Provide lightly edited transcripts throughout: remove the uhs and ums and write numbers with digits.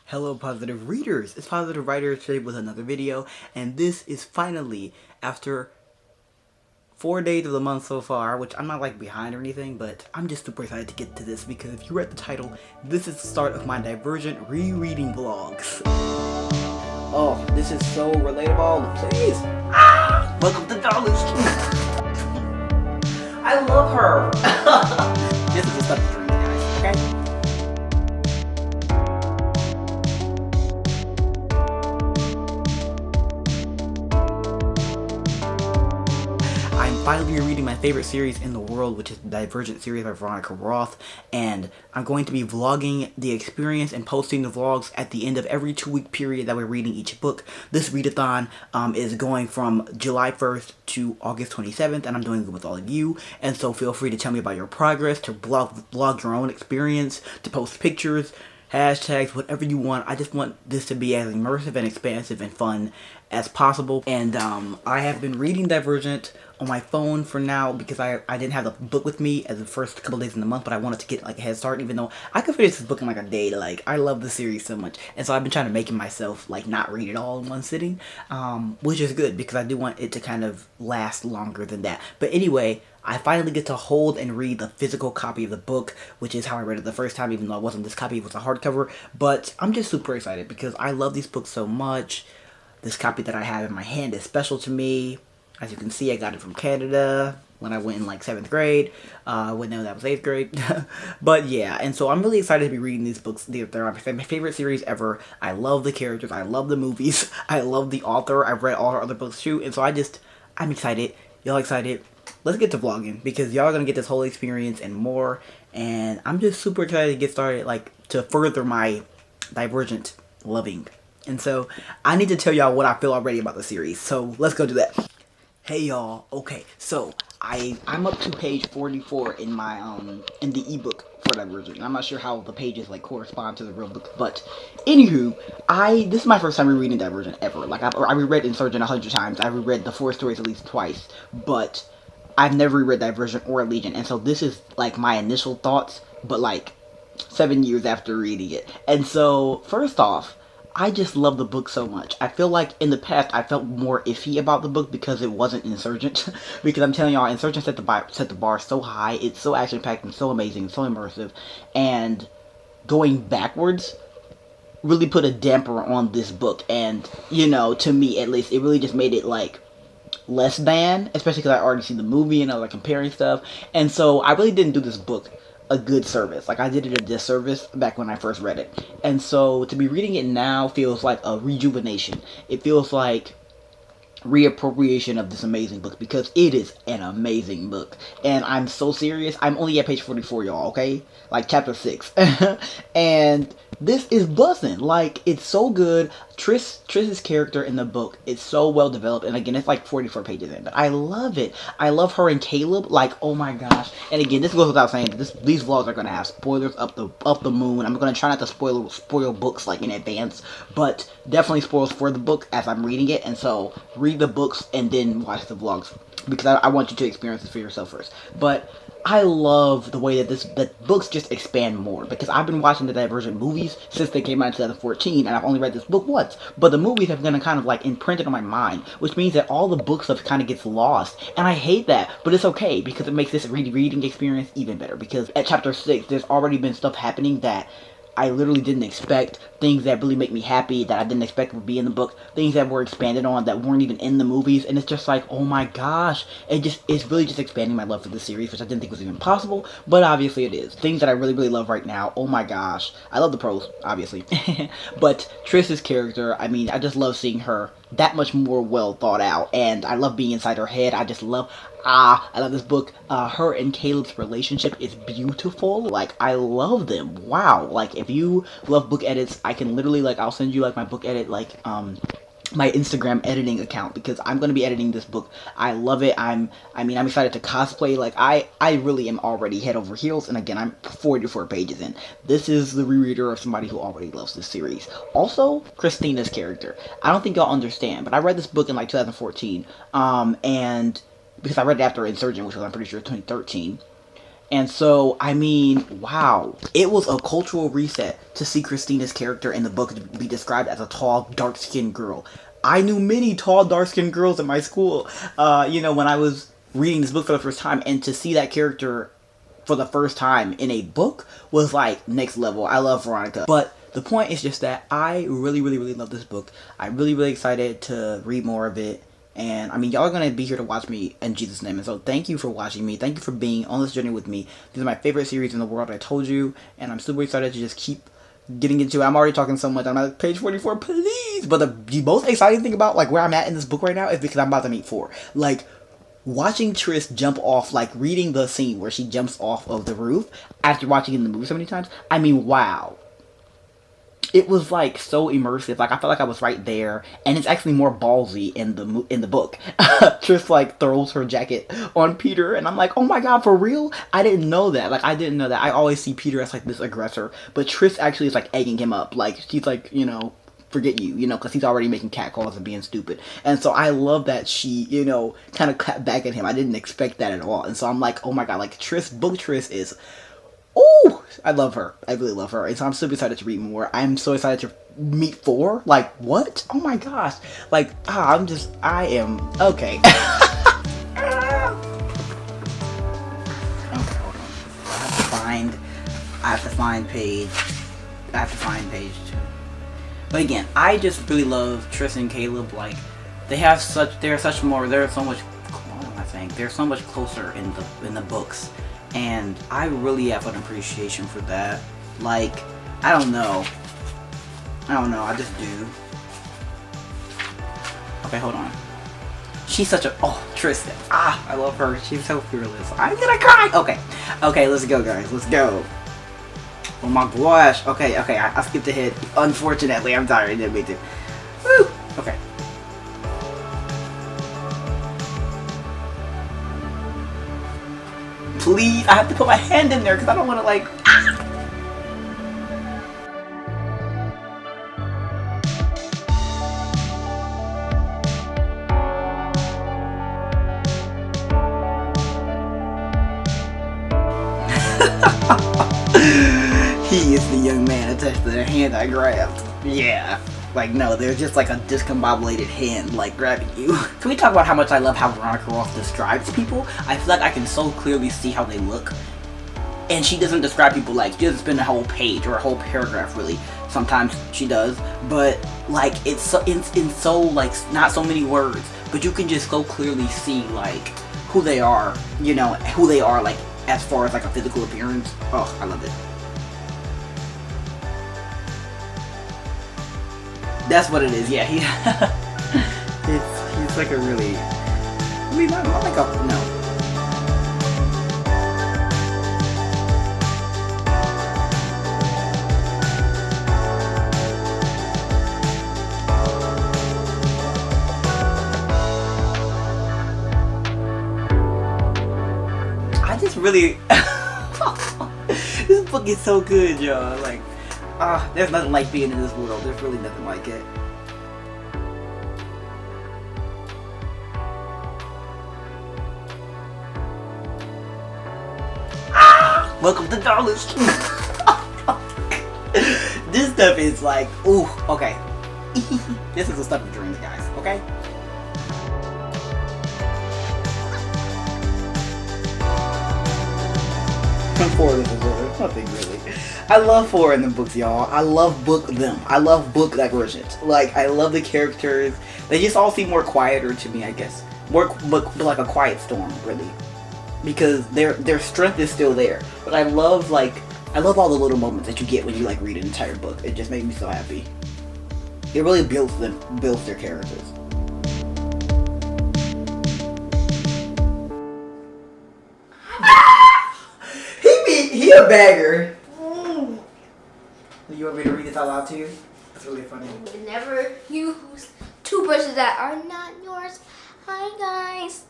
Hello positive readers, it's Positive Writer today with another video, and this is finally, after 4 days of the month so far, which I'm not like behind or anything, but I'm just super excited to get to this because if you read the title, this is the start of my Divergent rereading vlogs. Oh, this is so relatable, please! Welcome to Darling's I love her! This is the stuff to read, guys, okay? I'm finally reading my favorite series in the world, which is the Divergent series by Veronica Roth, and I'm going to be vlogging the experience and posting the vlogs at the end of every 2-week period that we're reading each book. This readathon is going from July 1st to August 27th, and I'm doing it with all of you, and so feel free to tell me about your progress, to vlog your own experience, to post pictures, hashtags, whatever you want. I just want this to be as immersive and expansive and fun as possible. And I have been reading Divergent on my phone for now because I didn't have the book with me as the first couple days in the month, but I wanted to get like a head start, even though I could finish this book in like a day. Like, I love the series so much, and so I've been trying to make it myself like not read it all in one sitting, which is good because I do want it to kind of last longer than that. But anyway, I finally get to hold and read the physical copy of the book, which is how I read it the first time, even though it wasn't this copy, it was a hardcover. But I'm just super excited because I love these books so much. This copy that I have in my hand is special to me. As you can see, I got it from Canada when I went in like 7th grade. When no, that was 8th grade. But yeah, and so I'm really excited to be reading these books. They're my favorite series ever. I love the characters. I love the movies. I love the author. I've read all her other books too. And so I'm excited. Y'all excited? Let's get to vlogging because y'all are going to get this whole experience and more. And I'm just super excited to get started, like, to further my Divergent loving. And so I need to tell y'all what I feel already about the series. So let's go do that. Hey y'all, okay, so I'm up to page 44 in my in the ebook for Divergent. I'm not sure how the pages like correspond to the real book, but anywho, this is my first time rereading Divergent ever. Like, I reread Insurgent 100 times. I reread the 4 stories at least twice, but I've never reread Divergent or Legion, and so this is like my initial thoughts, but like 7 years after reading it. And so first off, I just love the book so much. I feel like in the past I felt more iffy about the book because it wasn't Insurgent. Because I'm telling y'all, Insurgent set the bar so high. It's so action-packed and so amazing, so immersive. And going backwards really put a damper on this book. And, you know, to me at least, it really just made it like less than, especially because I already seen the movie and I was like comparing stuff. And so I really didn't do this book a good service. Like, I did it a disservice back when I first read it. And so to be reading it now feels like a rejuvenation. It feels like reappropriation of this amazing book because it is an amazing book. And I'm so serious. I'm only at page 44, y'all, okay? Like chapter 6. And this is buzzing. Like, it's so good. Triss's character in the book is so well developed, and again, it's like 44 pages in, but I love it. I love her and Caleb, like, oh my gosh. And again, this goes without saying, these vlogs are gonna have spoilers up the moon. I'm gonna try not to spoil books like in advance, but definitely spoils for the book as I'm reading it. And so read the books and then watch the vlogs because I want you to experience this for yourself first. But I love the way that books just expand more, because I've been watching the Divergent movies since they came out in 2014, and I've only read this book once, but the movies have been kind of like imprinted on my mind, which means that all the book stuff kind of gets lost, and I hate that, but it's okay, because it makes this reading experience even better, because at chapter 6, there's already been stuff happening that I literally didn't expect, things that really make me happy that I didn't expect would be in the book, things that were expanded on that weren't even in the movies, and it's just like, oh my gosh, it's really just expanding my love for the series, which I didn't think was even possible, but obviously it is. Things that I really, really love right now, oh my gosh, I love the prose, obviously, but Triss's character, I mean, I just love seeing her that much more well thought out, and I love being inside her head. I love this book. Her and Caleb's relationship is beautiful. Like, I love them. Wow. Like, if you love book edits, I can literally, like, I'll send you, like, my book edit, like, my Instagram editing account, because I'm going to be editing this book. I love it. I'm excited to cosplay. Like, I really am already head over heels, and again, I'm 44 pages in. This is the rereader of somebody who already loves this series. Also, Christina's character. I don't think y'all understand, but I read this book in, like, 2014, and because I read it after Insurgent, which was, I'm pretty sure, 2013, And so, I mean, wow. It was a cultural reset to see Christina's character in the book be described as a tall, dark-skinned girl. I knew many tall, dark-skinned girls in my school, when I was reading this book for the first time, and to see that character for the first time in a book was like next level. I love Veronica. But the point is just that I really, really, really love this book. I'm really, really excited to read more of it. And I mean, y'all are going to be here to watch me in Jesus' name. And so thank you for watching me. Thank you for being on this journey with me. These are my favorite series in the world, I told you. And I'm super excited to just keep getting into it. I'm already talking so much. I'm at page 44, please. But the most exciting thing about like where I'm at in this book right now is because I'm about to meet 4. Like, watching Tris jump off, like reading the scene where she jumps off of the roof after watching it in the movie so many times. I mean, wow. It was like so immersive. Like I felt like I was right there, and it's actually more ballsy in the book. Tris like throws her jacket on Peter, and I'm like, oh my god, for real? I didn't know that. Like I didn't know that. I always see Peter as like this aggressor, but Tris actually is like egging him up. Like she's like, forget you, because he's already making catcalls and being stupid. And so I love that she, kind of clapped back at him. I didn't expect that at all. And so I'm like, oh my god, like book Tris is, oh, I love her. I really love her. And so I'm super excited to read more. I'm so excited to meet 4. Like, what? Oh my gosh. Like, I am, okay. Okay, hold on. I have to find page 2. But again, I just really love Tris and Caleb. Like, they're so much closer in the books, and I really have an appreciation for that. Like, I don't know, I just do. Okay, hold on. She's such a, Tristan. I love her. She's so fearless. I'm gonna cry. Okay, let's go, guys. Let's go. Oh my gosh. Okay, I skipped ahead. Unfortunately, I'm tired. Didn't mean to. Woo! Okay. Please, I have to put my hand in there because I don't want to like... He is the young man attached to the hand I grabbed. Yeah. Like, no, they're just like a discombobulated hand, like, grabbing you. Can we talk about how much I love how Veronica Roth describes people? I feel like I can so clearly see how they look. And she doesn't describe people like, she doesn't spend a whole page or a whole paragraph, really. Sometimes she does. But, like, it's so, in so, like, not so many words. But you can just so clearly see, like, who they are, who they are, like, as far as, like, a physical appearance. Oh, I love it. That's what it is, yeah. He's like a really, not like a, no. I just really, this book is so good, y'all. Like, there's nothing like being in this world. There's really nothing like it. Welcome to Darla's. This stuff is like, ooh, okay. This is the stuff of dreams, guys, okay? For this is nothing really. I love 4 in the books, y'all. I love them. I love book Divergent. Like, I love the characters. They just all seem more quieter to me, I guess. More like a quiet storm, really. Because their strength is still there. But I love all the little moments that you get when you like read an entire book. It just made me so happy. It really builds their characters. He a bagger. You want me to read this out loud to you? It's really funny. Never use toothbrushes that are not yours. Hi, guys.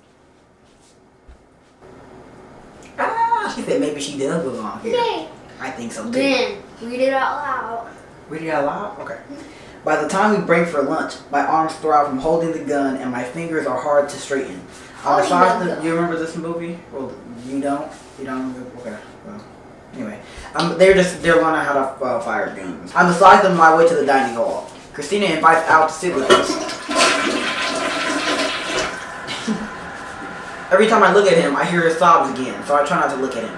She said maybe she does belong here. Okay. I think so too. Then read it out loud. Read it out loud? Okay. By the time we break for lunch, my arms throb from holding the gun and my fingers are hard to straighten. You remember this movie? Well, you don't? You don't remember? Okay. Well, anyway. They're learning how to fire guns. I'm beside them on my way to the dining hall. Christina invites Al to sit with us. Every time I look at him, I hear his sobs again, so I try not to look at him.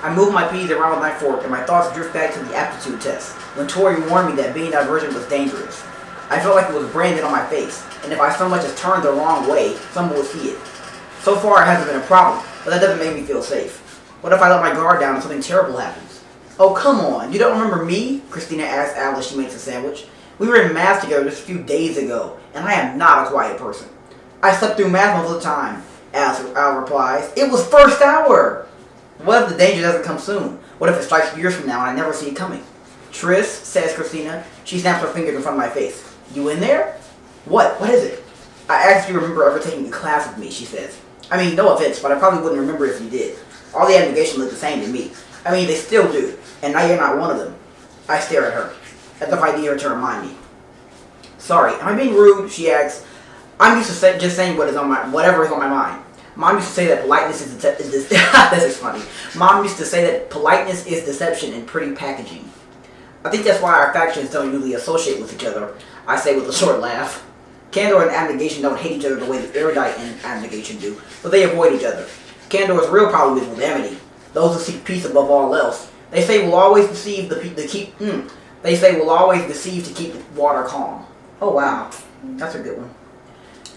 I move my peas around with my fork, and my thoughts drift back to the aptitude test, when Tori warned me that being divergent was dangerous. I felt like it was branded on my face, and if I so much as turned the wrong way, someone would see it. So far, it hasn't been a problem, but that doesn't make me feel safe. What if I let my guard down and something terrible happens? Oh, come on, you don't remember me? Christina asks Al as she makes a sandwich. We were in math together just a few days ago, and I am not a quiet person. I slept through math most of the time, Al replies. It was first hour! What if the danger doesn't come soon? What if it strikes years from now and I never see it coming? Tris, says Christina. She snaps her fingers in front of my face. You in there? What? What is it? I asked if you remember ever taking a class with me, she says. I mean, no offense, but I probably wouldn't remember if you did. All the abnegation looked the same to me. I mean, they still do, and now you're not one of them. I stare at her, as if I need her to remind me. Sorry, am I being rude? She asks. I'm used to just saying whatever is on my mind. Mom used to say that politeness is this is funny. Mom used to say that politeness is deception in pretty packaging. I think that's why our factions don't usually associate with each other, I say with a short laugh. Candor and abnegation don't hate each other the way the erudite and abnegation do, but they avoid each other. Candor's real problem is with amity, those who seek peace above all else. They say we'll always deceive They say we'll always deceive to keep the water calm. Oh wow, that's a good one.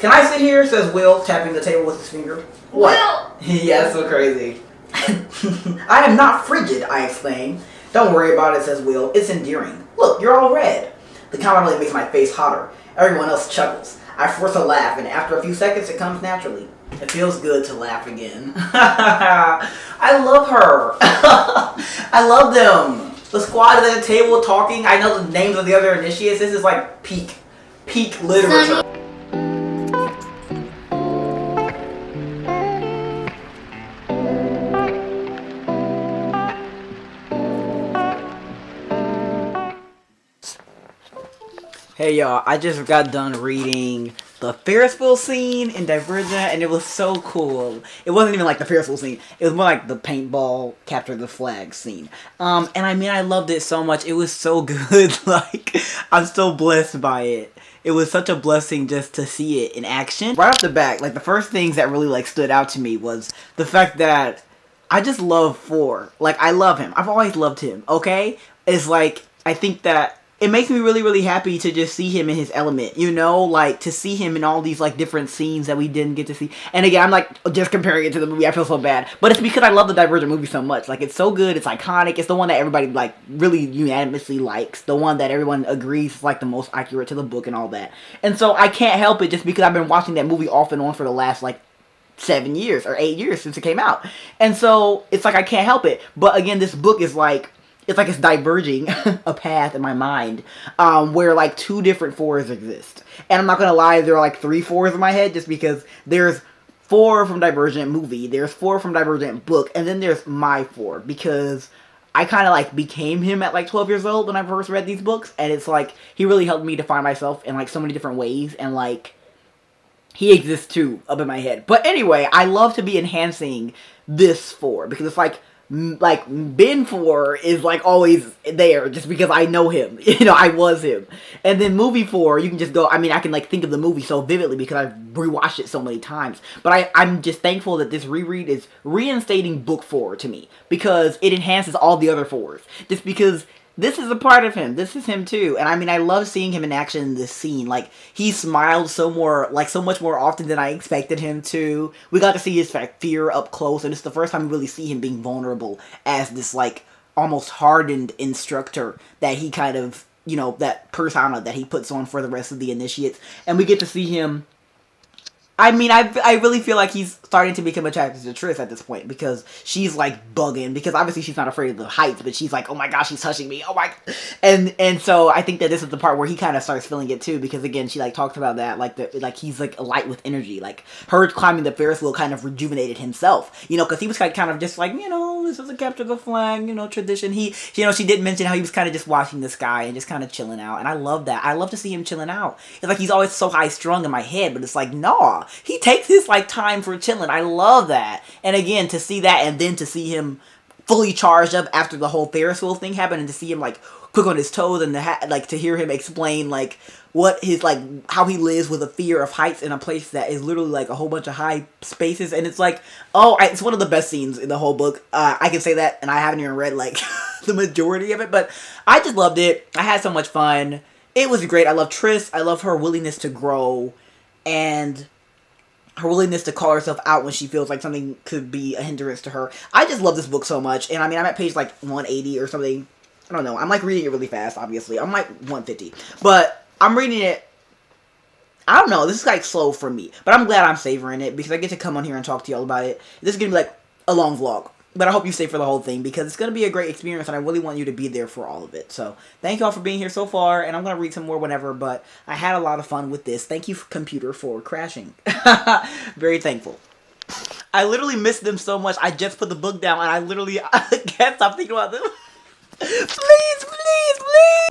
Can I sit here? Says Will, tapping the table with his finger. What? Will! Yeah, so crazy. I am not frigid, I exclaim. Don't worry about it, says Will. It's endearing. Look, you're all red. The comment only makes my face hotter. Everyone else chuckles. I force a laugh, and after a few seconds, it comes naturally. It feels good to laugh again. I love her. I love them. The squad is at the table talking. I know the names of the other initiates. This is like peak literature. Hey y'all, I just got done reading the Ferris wheel scene in Divergent, and it was so cool. It wasn't even like the Ferris wheel scene, it was more like the paintball capture the flag scene. And I mean, I loved it so much. It was so good. Like, I'm so blessed by it. It was such a blessing just to see it in action. Right off the bat, like the first things that really like stood out to me was the fact that I just love Four. Like, I love him. I've always loved him, okay? It's like, I think that it makes me really, really happy to just see him in his element, you know? Like, to see him in all these, like, different scenes that we didn't get to see. And again, I'm, like, just comparing it to the movie. I feel so bad. But it's because I love the Divergent movie so much. Like, it's so good. It's iconic. It's the one that everybody, like, really unanimously likes. The one that everyone agrees is, like, the most accurate to the book and all that. And so I can't help it just because I've been watching that movie off and on for the last, like, 7 years or 8 years since it came out. And so it's like I can't help it. But again, this book is like, it's diverging a path in my mind where like two different fours exist. And I'm not gonna lie, there are like 3 fours in my head just because there's 4 from Divergent movie, there's 4 from Divergent book, and then there's my 4 because I kind of like became him at like 12 years old when I first read these books, and it's like he really helped me define myself in like so many different ways, and like he exists too up in my head. But anyway, I love to be enhancing this 4 because it's like Ben 4 is like always there just because I know him. You know, I was him. And then movie 4, you can just go, I mean, I can like think of the movie so vividly because I've rewatched it so many times. But I'm just thankful that this reread is reinstating book 4 to me because it enhances all the other 4s. Just because this is a part of him. This is him too. And I mean, I love seeing him in action in this scene. Like, he smiled so much more often than I expected him to. We got to see his fear up close, and it's the first time we really see him being vulnerable as this, like, almost hardened instructor that he kind of, you know, that persona that he puts on for the rest of the initiates. And we get to see him I mean, I really feel like he's starting to become attracted to Triss at this point because she's like bugging because obviously she's not afraid of the heights, but she's like, oh my gosh, he's touching me, oh my, and so I think that this is the part where he kind of starts feeling it too because again she like talks about that like he's like a light with energy, like her climbing the Ferris wheel kind of rejuvenated himself, you know, because he was kind of just like, you know, this is a capture the flag, you know, tradition. He, you know, she did mention how he was kind of just watching the sky and just kind of chilling out, and I love that. I love to see him chilling out. It's like he's always so high strung in my head, but it's like nah. He takes his like time for chilling. I love that. And again, to see that and then to see him fully charged up after the whole Ferris wheel thing happened and to see him like quick on his toes and like to hear him explain like what his like how he lives with a fear of heights in a place that is literally like a whole bunch of high spaces, and it's like it's one of the best scenes in the whole book. I can say that, and I haven't even read like the majority of it, but I just loved it. I had so much fun. It was great. I love Triss. I love her willingness to grow and her willingness to call herself out when she feels like something could be a hindrance to her. I just love this book so much. And I mean, I'm at page like 180 or something. I don't know. I'm like reading it really fast, obviously. I'm like 150. But I'm reading it. I don't know. This is like slow for me. But I'm glad I'm savoring it because I get to come on here and talk to y'all about it. This is going to be like a long vlog. But I hope you stay for the whole thing because it's going to be a great experience and I really want you to be there for all of it. So, thank y'all for being here so far, and I'm going to read some more whenever, but I had a lot of fun with this. Thank you, computer, for crashing. Very thankful. I literally missed them so much, I just put the book down and I literally can't stop thinking about them. Please, please, please!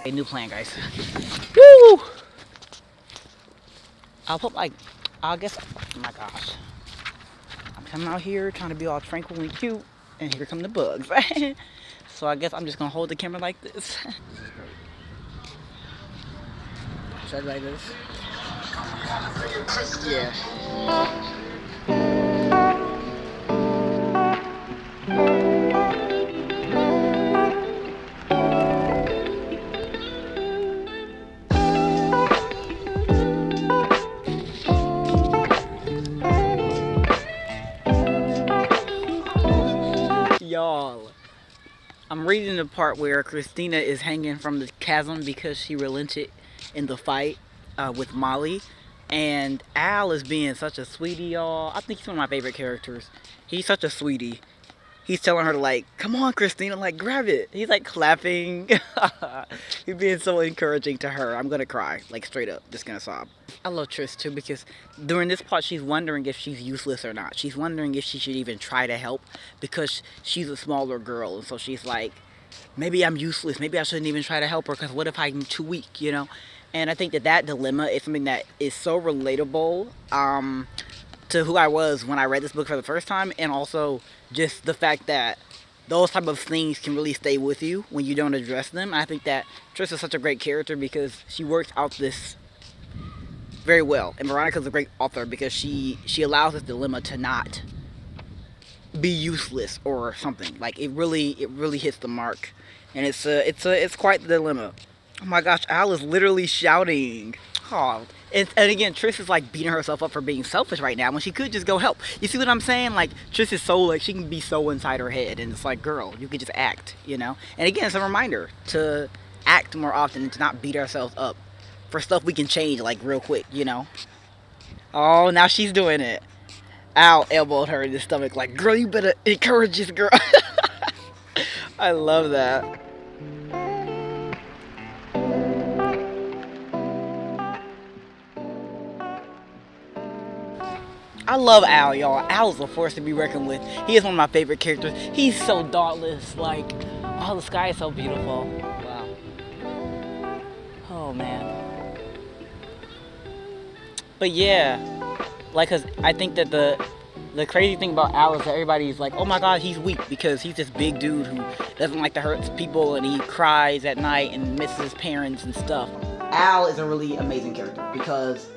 A new plan, guys. Woo! I'll put like, I guess, oh my gosh. I'm coming out here trying to be all tranquil and cute, and here come the bugs. So I guess I'm just gonna hold the camera like this. Should I do like this? Yeah. Y'all, I'm reading the part where Christina is hanging from the chasm because she relented in the fight with Molly, and Al is being such a sweetie, y'all. I think he's one of my favorite characters. He's such a sweetie. He's telling her to like, come on, Christina, like grab it. He's like clapping. He's being so encouraging to her. I'm gonna cry, like straight up, just gonna sob. I love Triss too because during this part she's wondering if she's useless or not. She's wondering if she should even try to help because she's a smaller girl, and so she's like, maybe I'm useless. Maybe I shouldn't even try to help her because what if I'm too weak, you know? And I think that dilemma is something that is so relatable to who I was when I read this book for the first time, and also just the fact that those type of things can really stay with you when you don't address them. I think that Triss is such a great character because she works out this very well, and Veronica's a great author because she allows this dilemma to not be useless or something. Like it really hits the mark, and it's quite the dilemma. Oh my gosh, Al is literally shouting. Oh, and again, Triss is like beating herself up for being selfish right now when she could just go help. You see what I'm saying? Like Triss is so like she can be so inside her head, and it's like, girl, you could just act, you know. And again, it's a reminder to act more often and to not beat ourselves up for stuff we can change like real quick, you know. Oh, now she's doing it. Al elbowed her in the stomach like, girl, you better encourage this girl. I love that. I love Al, y'all. Al's a force to be reckoned with. He is one of my favorite characters. He's so dauntless. Like, oh, the sky is so beautiful. Wow. Oh, man. But yeah, like, cause I think that the crazy thing about Al is that everybody's like, oh my god, he's weak because he's this big dude who doesn't like to hurt people and he cries at night and misses his parents and stuff. Al is a really amazing character because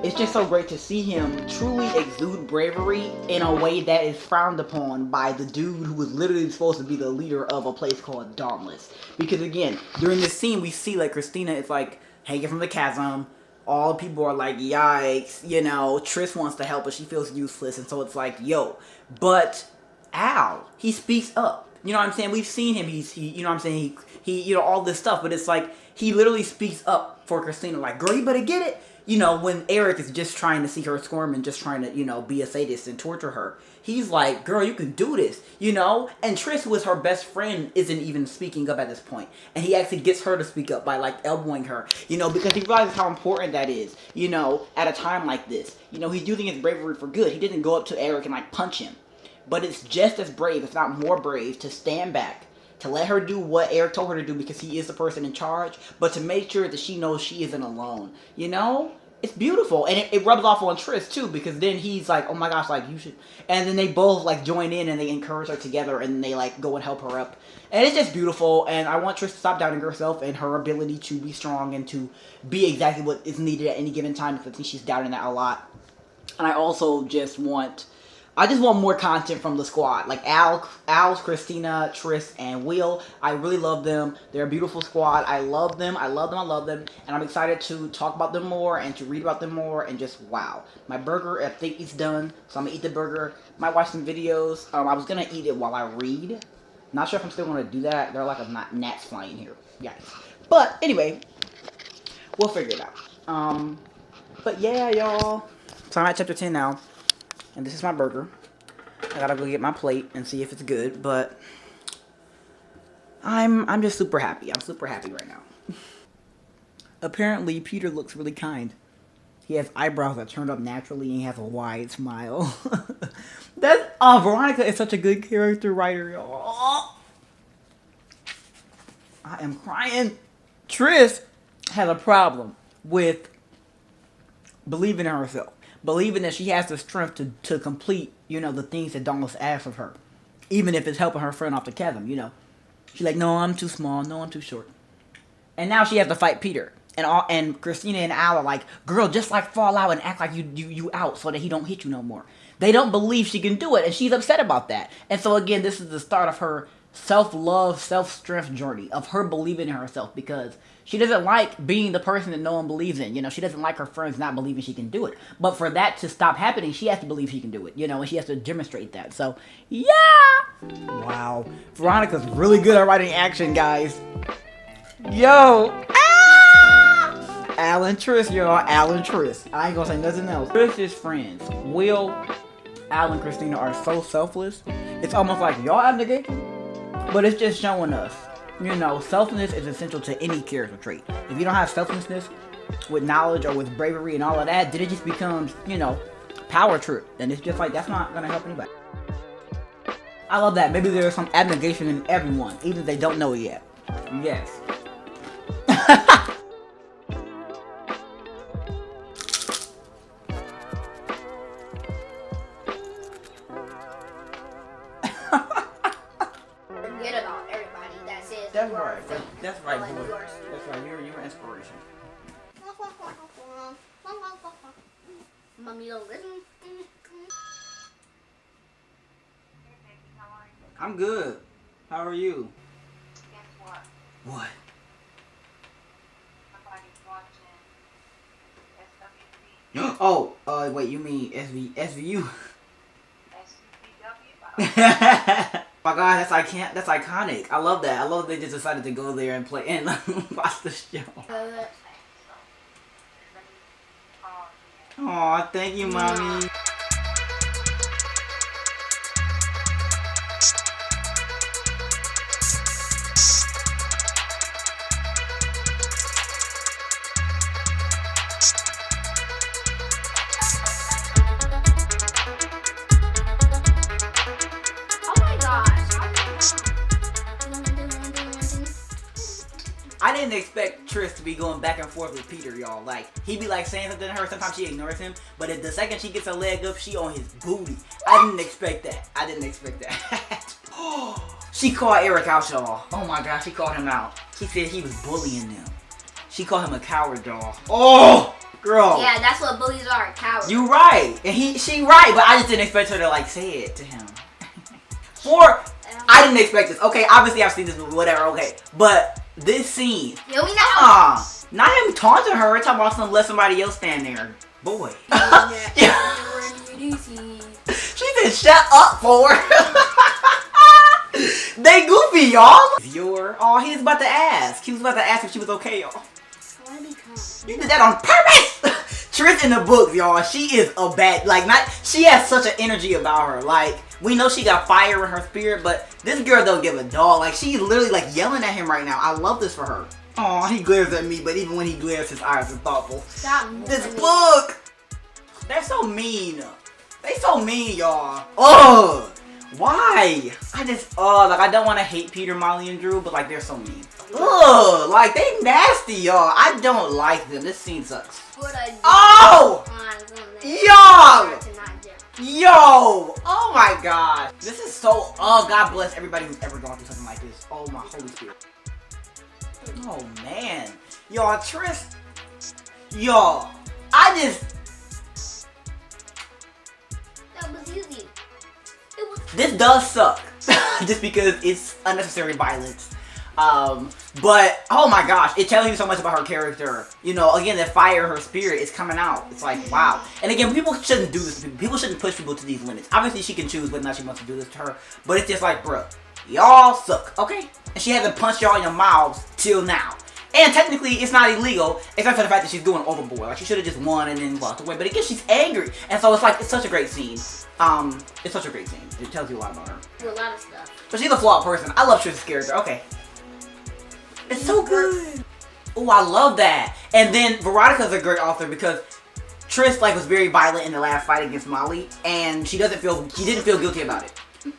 it's just so great to see him truly exude bravery in a way that is frowned upon by the dude who was literally supposed to be the leader of a place called Dauntless. Because again, during this scene we see like Christina is like hanging from the chasm. All the people are like, yikes, you know, Triss wants to help but she feels useless, and so it's like, yo. But Al, he speaks up. You know what I'm saying? We've seen him, he you know what I'm saying, he you know, all this stuff, but it's like he literally speaks up for Christina, like, girl, you better get it. You know, when Eric is just trying to see her squirm and just trying to, you know, be a sadist and torture her, he's like, girl, you can do this, you know? And Triss, who is her best friend, isn't even speaking up at this point. And he actually gets her to speak up by, like, elbowing her, you know, because he realizes how important that is, you know, at a time like this. You know, he's using his bravery for good. He didn't go up to Eric and, like, punch him. But it's just as brave, if not more brave, to stand back, to let her do what Eric told her to do because he is the person in charge, but to make sure that she knows she isn't alone, you know? It's beautiful, and it rubs off on Triss too, because then he's like, oh my gosh, like, you should, and then they both, like, join in, and they encourage her together, and they, like, go and help her up, and it's just beautiful, and I want Triss to stop doubting herself, and her ability to be strong, and to be exactly what is needed at any given time, because I think she's doubting that a lot, and I also just want more content from the squad. Like Al's, Christina, Triss, and Will. I really love them. They're a beautiful squad. I love them. I love them. I love them. And I'm excited to talk about them more and to read about them more and just wow. My burger, I think it's done. So I'm gonna eat the burger. Might watch some videos. I was gonna eat it while I read. Not sure if I'm still gonna do that. There are like a gnats flying here. Yeah. But anyway, we'll figure it out. But yeah, y'all. So I'm at chapter 10 now. And this is my burger. I gotta go get my plate and see if it's good, but I'm just super happy. I'm super happy right now. Apparently, Peter looks really kind. He has eyebrows that turned up naturally and he has a wide smile. Veronica is such a good character writer, y'all. I am crying. Triss has a problem with believing in herself. Believing that she has the strength to complete, you know, the things that Dauntless asks of her. Even if it's helping her friend off the chasm, you know. She's like, no, I'm too small. No, I'm too short. And now she has to fight Peter. And Christina and Al are like, girl, just like fall out and act like you out so that he don't hit you no more. They don't believe she can do it, and she's upset about that. And so again, this is the start of her self-love, self-strength journey, of her believing in herself, because she doesn't like being the person that no one believes in. You know, she doesn't like her friends not believing she can do it. But for that to stop happening, she has to believe she can do it, you know, and she has to demonstrate that. So, yeah! Wow. Veronica's really good at writing action, guys. Yo! Ah! Al and Triss, y'all. Al and Triss. I ain't gonna say nothing else. Triss's friends, Will, Al, and Christina, are so selfless. It's almost like y'all abnegating. But it's just showing us, you know, selflessness is essential to any character trait. If you don't have selflessness with knowledge or with bravery and all of that, then it just becomes, you know, power trip. And it's just like, that's not going to help anybody. I love that. Maybe there's some abnegation in everyone, even if they don't know it yet. Yes. That's right, boy. That's right. You're an inspiration. Mommy don't listen. I'm good. How are you? Guess what? What? Somebody's watching SWV. Oh, wait, you mean SVU? SWV. My God, that's iconic. I love that. I love they just decided to go there and play and watch the show. Aw, thank you, mommy. didn't expect Tris to be going back and forth with Peter, y'all. Like, he be like saying something to her, sometimes she ignores him, but the second she gets her leg up, she on his booty. I didn't expect that. I didn't expect that. She called Eric out, y'all. Oh my gosh, she called him out. She said he was bullying them. She called him a coward, y'all. Oh, girl. Yeah, that's what bullies are, cowards. You right. And she right, but I just didn't expect her to like say it to him. I didn't expect this. Okay, obviously I've seen this movie, whatever, okay. But this scene. Yo, we know. Not him taunting her, talking about something, let somebody else stand there. Boy. Yeah. She said, shut up, for. They goofy, y'all. Oh, he was about to ask. He was about to ask if she was okay, y'all. You did that on purpose. Tris in the book, y'all. She is a bad, she has such an energy about her. Like, we know she got fire in her spirit, but this girl don't give a dog. Like, she's literally like yelling at him right now. I love this for her. Oh, he glares at me, but even when he glares, his eyes are thoughtful. Stop. This book. They're so mean. They so mean, y'all. Ugh. Why? I don't want to hate Peter, Molly, and Drew, but like they're so mean. Ugh, like they nasty, y'all. I don't like them. This scene sucks. Oh! Yo! Oh my god. This is so, God bless everybody who's ever gone through something like this. Oh my holy spirit. Oh man. Y'all, Tris. Y'all. That was easy. This does suck. Just because it's unnecessary violence. But oh my gosh, it tells you so much about her character. You know, again, that fire, her spirit is coming out. It's like, wow. And again, people shouldn't do this to people. People shouldn't push people to these limits. Obviously, she can choose whether or not she wants to do this to her. But it's just like, bruh, y'all suck, okay? And she hasn't punched y'all in your mouths till now. And technically, it's not illegal, except for the fact that she's going overboard. Like, she should have just won and then walked away. But again, she's angry. And so it's like, it's such a great scene. It's such a great scene. It tells you a lot about her. A lot of stuff. But she's a flawed person. I love Tris's character. Okay. It's so good. Oh, I love that. And then Veronica's a great author because Tris was very violent in the last fight against Molly, and she didn't feel guilty about it.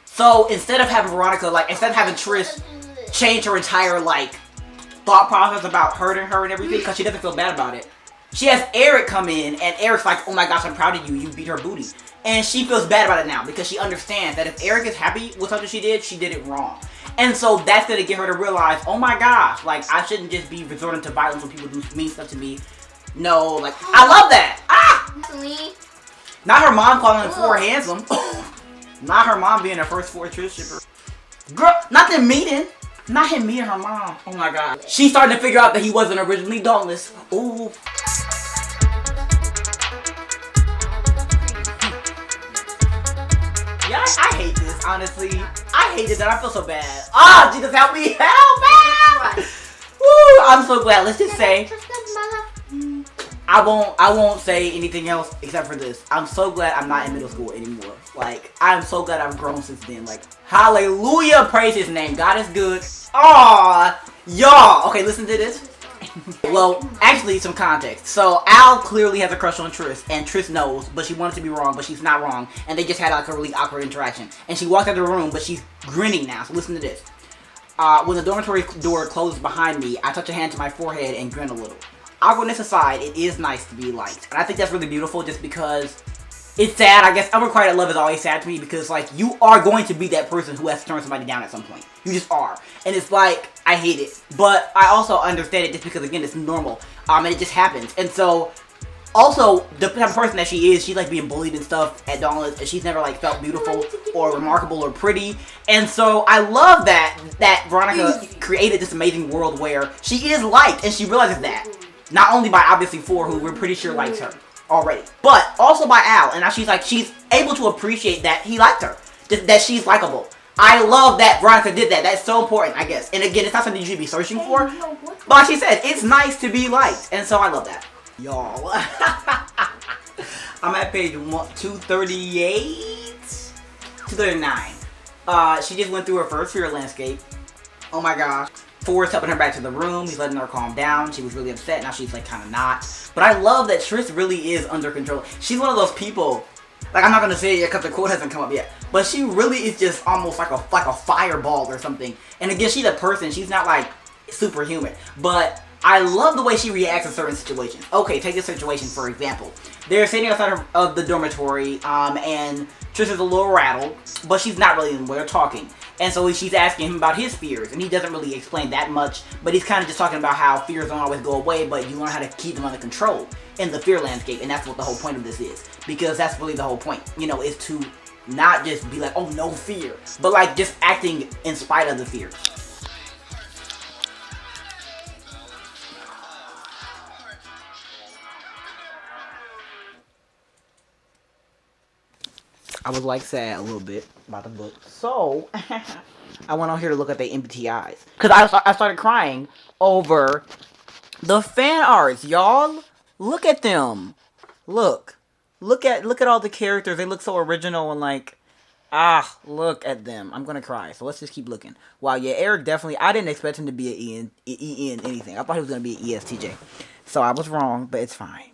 So instead of having Veronica, instead of having Tris change her entire thought process about hurting her and everything, because she doesn't feel bad about it, she has Eric come in, and Eric's like, oh my gosh, I'm proud of you. You beat her booty. And she feels bad about it now because she understands that if Eric is happy with something she did it wrong. And so that's gonna get her to realize, oh my gosh, I shouldn't just be resorting to violence when people do mean stuff to me. No, I love that. Ah! Not her mom calling him Four handsome. Not her mom being her first Tris shipper. Girl, not them meeting. Not him meeting her mom. Oh my god. She's starting to figure out that he wasn't originally dauntless. Ooh. Yeah, I hate this, honestly. I hate it that I feel so bad. Ah, Jesus, help me. Help me. Woo, I'm so glad. Let's just say I won't say anything else except for this. I'm so glad I'm not in middle school anymore. I'm so glad I've grown since then. Hallelujah, praise his name. God is good. Aw, y'all. Okay, listen to this. Well, actually, some context. So, Al clearly has a crush on Tris, and Tris knows, but she wanted to be wrong, but she's not wrong. And they just had a really awkward interaction. And she walked out of the room, but she's grinning now. So listen to this. When the dormitory door closes behind me, I touch a hand to my forehead and grin a little. Awkwardness aside, it is nice to be liked. And I think that's really beautiful just because it's sad. I guess unrequited love is always sad to me because, you are going to be that person who has to turn somebody down at some point. You just are. And it's I hate it. But I also understand it just because, again, it's normal. And it just happens. And so, also, the type of person that she is, she's, being bullied and stuff at Dawnless, and she's never, felt beautiful or remarkable or pretty. And so, I love that Veronica created this amazing world where she is liked, and she realizes that. Not only by, obviously, Four, who we're pretty sure likes her already, but also by Al. And now she's able to appreciate that he liked her. That she's likable. I love that Veronica did that. That's so important, I guess. And again, it's not something you should be searching for. But like she said, it's nice to be liked. And so I love that. Y'all. I'm at page 238? 239. She just went through her first fear landscape. Oh my gosh. Four's helping her back to the room. He's letting her calm down. She was really upset. Now she's kind of not. But I love that Tris really is under control. She's one of those people. I'm not gonna say it yet because the quote hasn't come up yet. But she really is just almost like a fireball or something. And again, she's a person. She's not superhuman. But I love the way she reacts in certain situations. Okay, take this situation for example. They're sitting outside of the dormitory, and Trish is a little rattled, but she's not really in where they're talking. And so she's asking him about his fears, and he doesn't really explain that much, but he's kind of just talking about how fears don't always go away, but you learn how to keep them under control in the fear landscape, and that's what the whole point of this is. Because that's really the whole point, you know, is to not just be like, oh, no fear, but like just acting in spite of the fear. I was like sad a little bit about the book, so I went on here to look at the MBTIs because I started crying over the fan arts, y'all. Look at them. Look at all the characters. They look so original and like, look at them. I'm gonna cry. So let's just keep looking. Wow, yeah, Eric definitely. I didn't expect him to be an EN anything. I thought he was gonna be an ESTJ. So I was wrong, but it's fine.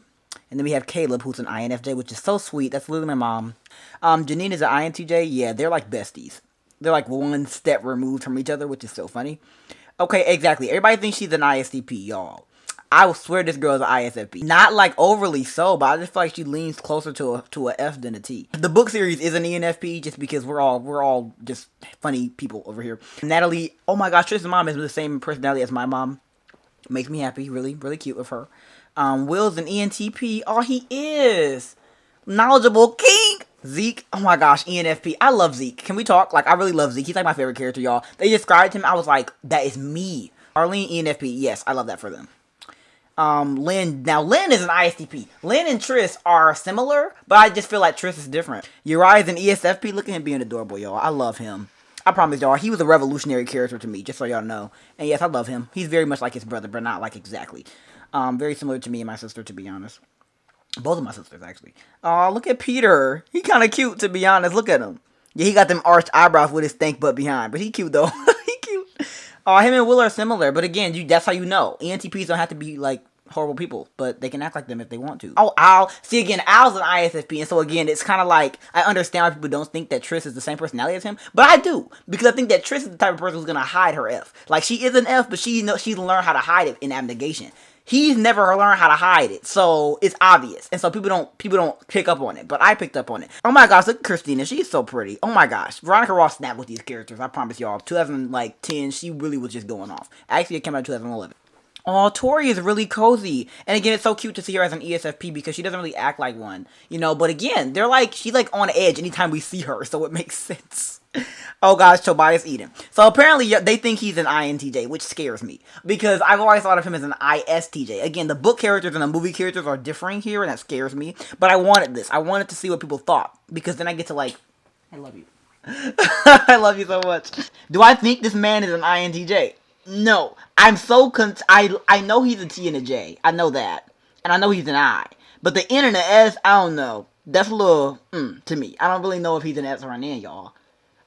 And then we have Caleb, who's an INFJ, which is so sweet. That's literally my mom. Janine is an INTJ. Yeah, they're like besties. They're like one step removed from each other, which is so funny. Okay, exactly. Everybody thinks she's an ISTP, y'all. I will swear this girl is an ISFP. Not like overly so, but I just feel like she leans closer to a F than a T. The book series is an ENFP just because we're all just funny people over here. Natalie, oh my gosh, Tristan's mom is the same personality as my mom. Makes me happy. Really, really cute of her. Will's an ENTP. Oh, he is. Knowledgeable king. Zeke. Oh my gosh, ENFP. I love Zeke. Can we talk? Like, I really love Zeke. He's like my favorite character, y'all. They described him. I was like, that is me. Arlene, ENFP. Yes, I love that for them. Lynn. Now, Lynn is an ISTP. Lynn and Triss are similar, but I just feel like Triss is different. Uriah is an ESFP. Look at him being adorable, y'all. I love him. I promise y'all, he was a revolutionary character to me, just so y'all know. And yes, I love him. He's very much like his brother, but not like exactly. Very similar to me and my sister, to be honest. Both of my sisters, actually. Oh, look at Peter. He kind of cute, to be honest. Look at him. Yeah, he got them arched eyebrows with his stank butt behind, but he cute, though. He cute. Him and Will are similar, but again, that's how you know. ENTPs don't have to be, like, horrible people, but they can act like them if they want to. Oh, Al. See, again, Al's an ISFP, and so again, it's kind of like, I understand why people don't think that Triss is the same personality as him, but I do, because I think that Triss is the type of person who's gonna hide her F. Like, she is an F, but she's learned how to hide it in abnegation. He's never learned how to hide it, so it's obvious, and so people don't pick up on it, but I picked up on it. Oh my gosh, look at Christina, she's so pretty. Oh my gosh, Veronica Ross snapped with these characters, I promise y'all. 2010, she really was just going off. Actually, it came out in 2011. Oh, Tori is really cozy. And again, it's so cute to see her as an ESFP because she doesn't really act like one. You know, but again, she's like on edge anytime we see her, so it makes sense. Oh gosh, Tobias Eden. So apparently they think he's an INTJ, which scares me. Because I've always thought of him as an ISTJ. Again, the book characters and the movie characters are differing here, and that scares me. But I wanted this. I wanted to see what people thought. Because then I get to like, I love you. I love you so much. Do I think this man is an INTJ? No, I'm so I know he's a T and a J. I know that. And I know he's an I. But the N and the S, I don't know. That's a little, to me. I don't really know if he's an S or an N, y'all.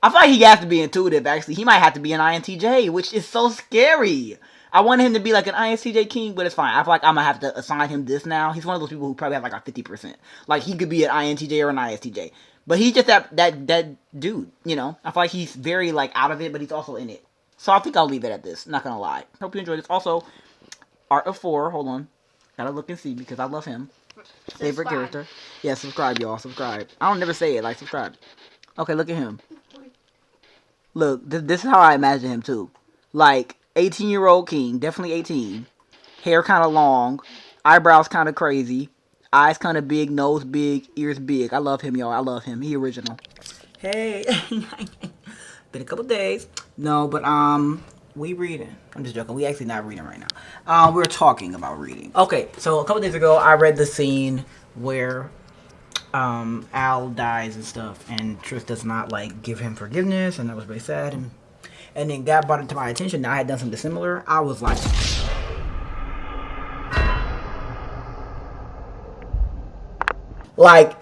I feel like he has to be intuitive, actually. He might have to be an INTJ, which is so scary. I wanted him to be like an INTJ king, but it's fine. I feel like I'm going to have to assign him this now. He's one of those people who probably have like a 50%. Like, he could be an INTJ or an ISTJ. But he's just that dude, you know? I feel like he's very, like, out of it, but he's also in it. So I think I'll leave it at this. Not gonna lie. Hope you enjoyed this. Also, Art of 4. Hold on. Gotta look and see because I love him. Favorite character. Yeah, subscribe, y'all. Subscribe. I don't never say it. Like, subscribe. Okay, look at him. Look, this is how I imagine him, too. Like, 18-year-old king. Definitely 18. Hair kind of long. Eyebrows kind of crazy. Eyes kind of big. Nose big. Ears big. I love him, y'all. I love him. He original. Hey. Been a couple days. No, but we reading. I'm just joking. We actually not reading right now. We're talking about reading. Okay, so a couple days ago I read the scene where Al dies and stuff, and Triss does not like give him forgiveness, and that was really sad. And then God brought it to my attention. Now I had done something similar. I was like,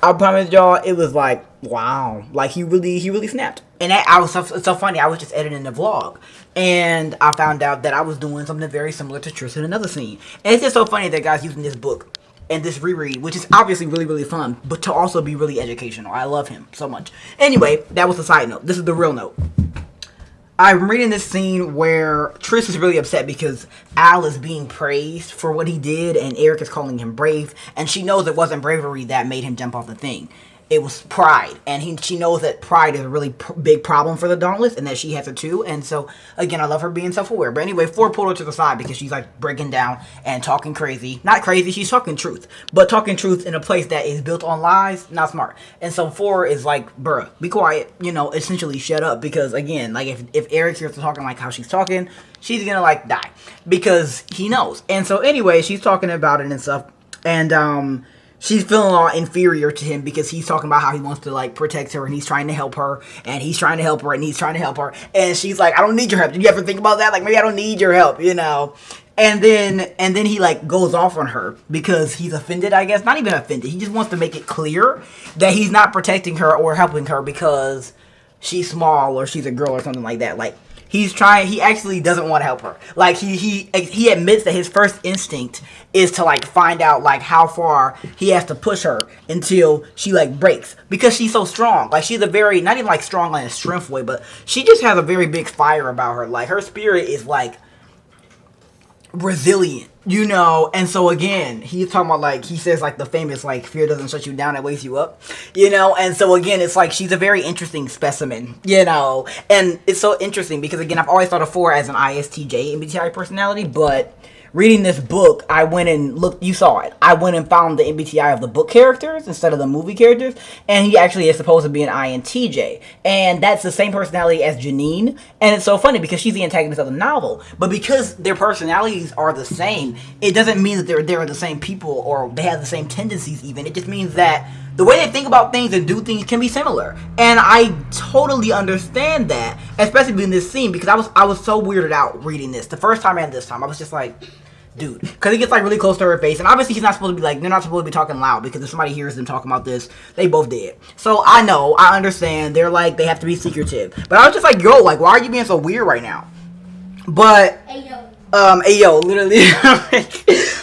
I promise y'all, it was like, wow, like he really snapped. And it's so funny. I was just editing the vlog, and I found out that I was doing something very similar to Triss in another scene. And it's just so funny that guys using this book and this reread, which is obviously really fun, but to also be really educational. I love him so much. Anyway, that was the side note. This is the real note. I'm reading this scene where Trish is really upset because Al is being praised for what he did and Eric is calling him brave, and she knows it wasn't bravery that made him jump off the thing. It was pride, and she knows that pride is a really big problem for the Dauntless, and that she has it too. And so, again, I love her being self-aware. But anyway, Ford pulled her to the side because she's like breaking down and talking crazy. Not crazy, she's talking truth, but talking truth in a place that is built on lies, not smart. And so Ford is like, bruh, be quiet, you know, essentially shut up, because again, like if Eric hears her talking like how she's talking, she's gonna like die because he knows. And so anyway, she's talking about it and stuff, and she's feeling all inferior to him because he's talking about how he wants to, like, protect her, and he's trying to help her, and he's trying to help her, and he's trying to help her. And she's like, I don't need your help. Did you ever think about that? Like, maybe I don't need your help, you know? And then he, like, goes off on her because he's offended, I guess. Not even offended. He just wants to make it clear that he's not protecting her or helping her because she's small or she's a girl or something like that. Like, he actually doesn't want to help her. Like, he admits that his first instinct is to, like, find out, like, how far he has to push her until she, like, breaks. Because she's so strong. Like, she's a very, not even, like, strong in a strength way, but she just has a very big fire about her. Like, her spirit is, like, resilient, you know. And so again, he's talking about, like, he says, like, the famous, like, fear doesn't shut you down, it wakes you up, you know. And so again, it's like she's a very interesting specimen, you know. And it's so interesting because again, I've always thought of Four as an ISTJ MBTI personality, but reading this book, I went and looked, you saw it, I went and found the MBTI of the book characters instead of the movie characters, and he actually is supposed to be an INTJ, and that's the same personality as Janine. And it's so funny because she's the antagonist of the novel, but because their personalities are the same, it doesn't mean that they're the same people or they have the same tendencies even. It just means that the way they think about things and do things can be similar. And I totally understand that, especially in this scene, because I was so weirded out reading this. The first time and this time, I was just like, dude. Because he gets, like, really close to her face. And obviously he's not supposed to be, like, they're not supposed to be talking loud, because if somebody hears them talking about this, they both dead. So I know, I understand. They're like, they have to be secretive. But I was just like, yo, like, why are you being so weird right now? But, ayo, literally.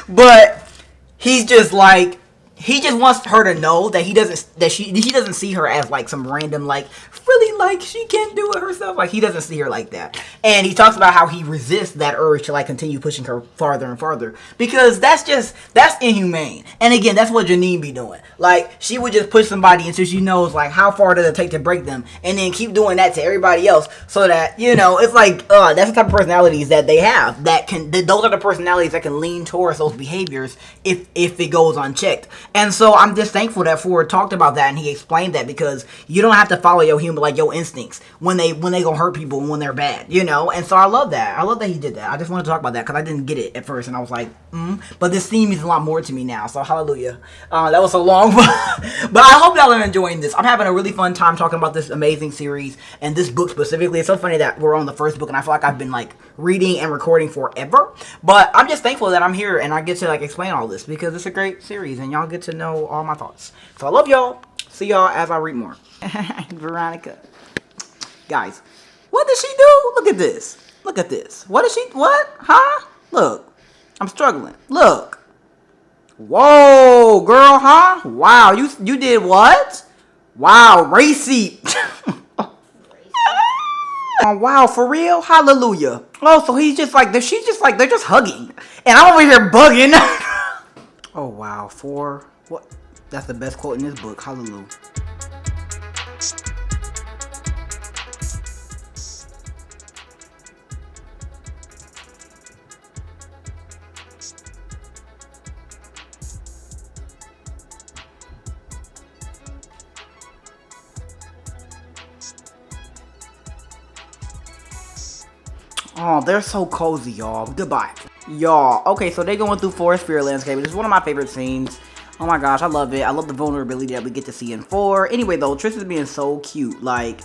But he's just like, he just wants her to know that he doesn't see her as, like, some random, like, really, like, she can't do it herself. Like, he doesn't see her like that. And he talks about how he resists that urge to, like, continue pushing her farther and farther, because that's inhumane. And again, that's what Janine be doing. Like, she would just push somebody until she knows, like, how far does it take to break them, and then keep doing that to everybody else, so that, you know, it's like, that's the type of personalities that they have, those are the personalities that can lean towards those behaviors if it goes unchecked. And so I'm just thankful that Ford talked about that and he explained that, because you don't have to follow your human, like, your instincts when they gonna hurt people and when they're bad, you know. And so I love that. I love that he did that. I just want to talk about that because I didn't get it at first, and I was like, but this theme means a lot more to me now. So hallelujah. That was so long, but I hope y'all are enjoying this. I'm having a really fun time talking about this amazing series and this book specifically. It's so funny that we're on the first book, and I feel like I've been, like, reading and recording forever. But I'm just thankful that I'm here and I get to, like, explain all this, because it's a great series and y'all get to know all my thoughts. So I love y'all. See y'all as I read more. Veronica. Guys, what did she do? Look at this. Look at this. What? Huh? Look. I'm struggling. Look. Whoa, girl, huh? Wow, you did what? Wow, racy. Oh, wow, for real? Hallelujah. Oh, so he's just like, she's just like, they're just hugging. And I'm over here bugging. Oh, wow, what? That's the best quote in this book. Hallelujah. Oh, they're so cozy, y'all. Goodbye. Y'all, okay, so they're going through Forest Fear Landscape. It's one of my favorite scenes. Oh my gosh, I love it. I love the vulnerability that we get to see in 4. Anyway, though, Tristan's being so cute. Like,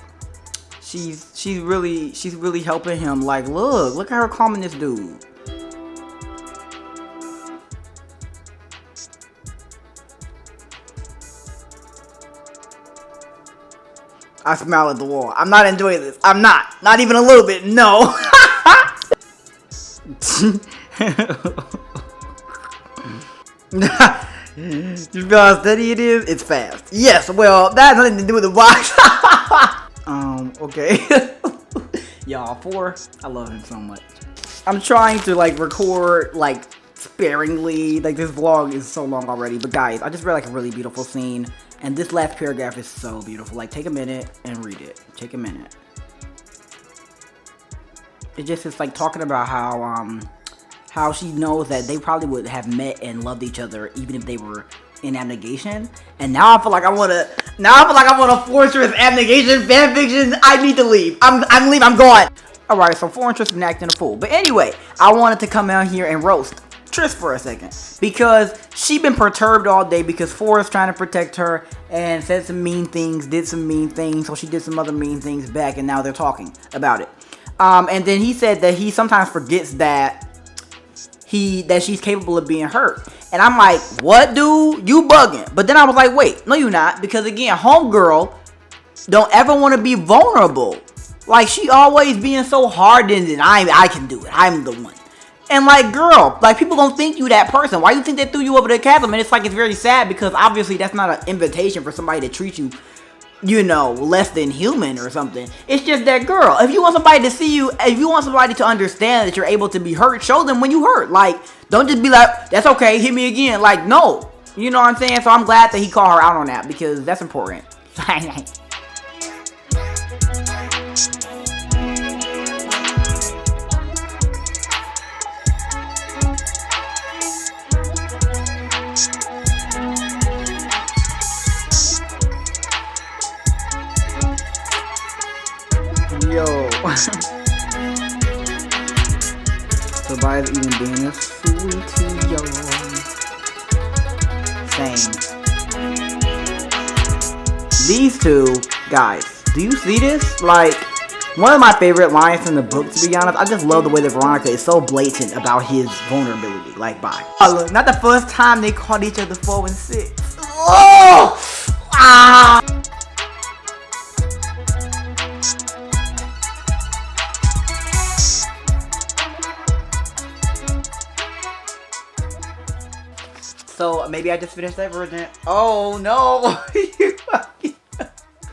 she's really helping him. Like, look at her calming this dude. I smile at the wall. I'm not enjoying this. I'm not. Not even a little bit. No. You feel how steady it is? It's fast. Yes, well, that has nothing to do with the box. Okay. Y'all, 4, I love him so much. I'm trying to like record like sparingly. Like this vlog is so long already. But guys, I just read like a really beautiful scene. And this last paragraph is so beautiful. Like take a minute and read it. Take a minute. It just is like talking about how she knows that they probably would have met and loved each other even if they were in abnegation. And now I feel like I wanna force this abnegation fanfiction. I need to leave. I'm leaving. I'm gone. Alright, so foreign Triss been acting a fool. But anyway, I wanted to come out here and roast Triss for a second. Because she been perturbed all day because Forrest trying to protect her and said some mean things, did some mean things, so she did some other mean things back and now they're talking about it. And then he said that he sometimes forgets that she's capable of being hurt. And I'm like, what, dude? You bugging. But then I was like, wait, no, you not. Because again, homegirl don't ever want to be vulnerable. Like, she always being so hardened and I can do it. I'm the one. And like, girl, like people gonna think you that person. Why you think they threw you over the chasm? And it's like, it's very sad because obviously that's not an invitation for somebody to treat you, you know, less than human or something. It's just that, girl, if you want somebody to see you, if you want somebody to understand that you're able to be hurt, show them when you hurt. Like, don't just be like, that's okay, hit me again. Like, no. You know what I'm saying? So I'm glad that he called her out on that because that's important. Yo. Survive even being a sweetie, yo. Same. These two, guys, do you see this? Like, one of my favorite lines from the book, to be honest. I just love the way that Veronica is so blatant about his vulnerability. Like, bye. Oh, look, not the first time they called each other 4 and 6. Oh! Ah! So maybe I just finished Divergent. Oh no!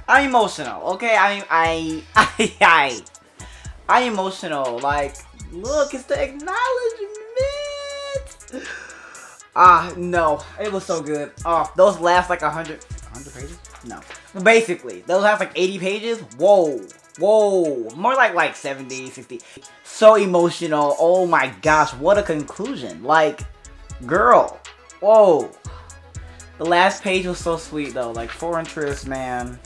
I'm emotional. Okay, I'm emotional. Like, look, it's the acknowledgement. No, it was so good. Oh, those last like 100 pages? No, basically those last like 80 pages. Whoa, more like 70, 60. So emotional. Oh my gosh, what a conclusion! Like, girl. Whoa. The last page was so sweet though. Like, foreign Triss, man.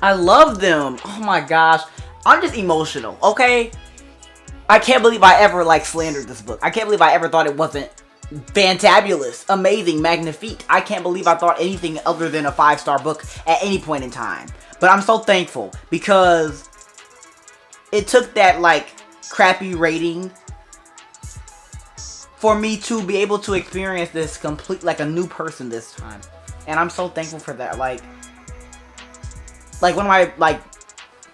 I love them. Oh my gosh. I'm just emotional, okay? I can't believe I ever like slandered this book. I can't believe I ever thought it wasn't fantabulous, amazing, magnifique. I can't believe I thought anything other than a 5-star book at any point in time. But I'm so thankful because it took that like crappy rating for me to be able to experience this complete, like a new person this time. And I'm so thankful for that. Like one of my, like,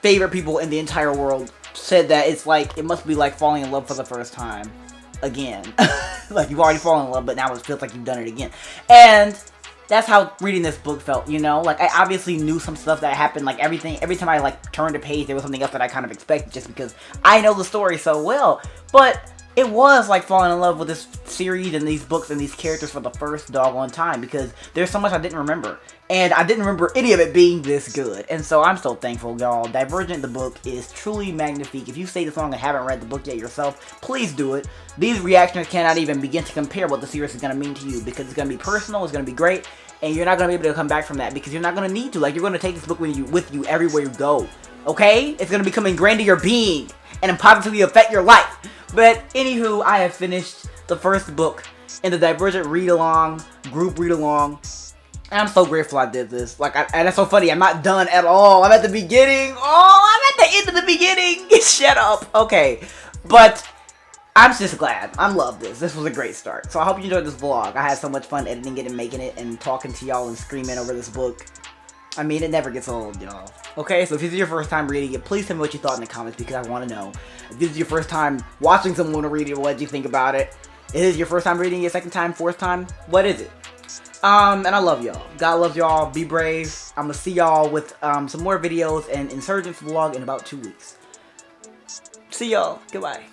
favorite people in the entire world said that it's like, it must be like falling in love for the first time. Again. Like, you've already fallen in love, but now it feels like you've done it again. And that's how reading this book felt, you know? Like, I obviously knew some stuff that happened, like, every time I, like, turned a page, there was something else that I kind of expected just because I know the story so well. But it was like falling in love with this series and these books and these characters for the first doggone time because there's so much I didn't remember. And I didn't remember any of it being this good. And so I'm so thankful, y'all. Divergent, the book, is truly magnifique. If you stayed this long and haven't read the book yet yourself, please do it. These reactions cannot even begin to compare what the series is going to mean to you because it's going to be personal, it's going to be great, and you're not going to be able to come back from that because you're not going to need to. Like, you're going to take this book with you everywhere you go. Okay? It's going to become ingrained in your being and positively affect your life. But anywho, I have finished the first book in the Divergent read-along, group read-along. And I'm so grateful I did this. Like, and that's so funny. I'm not done at all. I'm at the beginning. Oh, I'm at the end of the beginning. Shut up. Okay. But I'm just glad. I love this. This was a great start. So I hope you enjoyed this vlog. I had so much fun editing it and making it and talking to y'all and screaming over this book. I mean, it never gets old, y'all. Okay, so if this is your first time reading it, please tell me what you thought in the comments because I want to know. If this is your first time watching someone read it, what did you think about it? If this is your first time reading it, second time, fourth time, what is it? And I love y'all. God loves y'all. Be brave. I'm gonna see y'all with some more videos and Insurgents vlog in about 2 weeks. See y'all. Goodbye.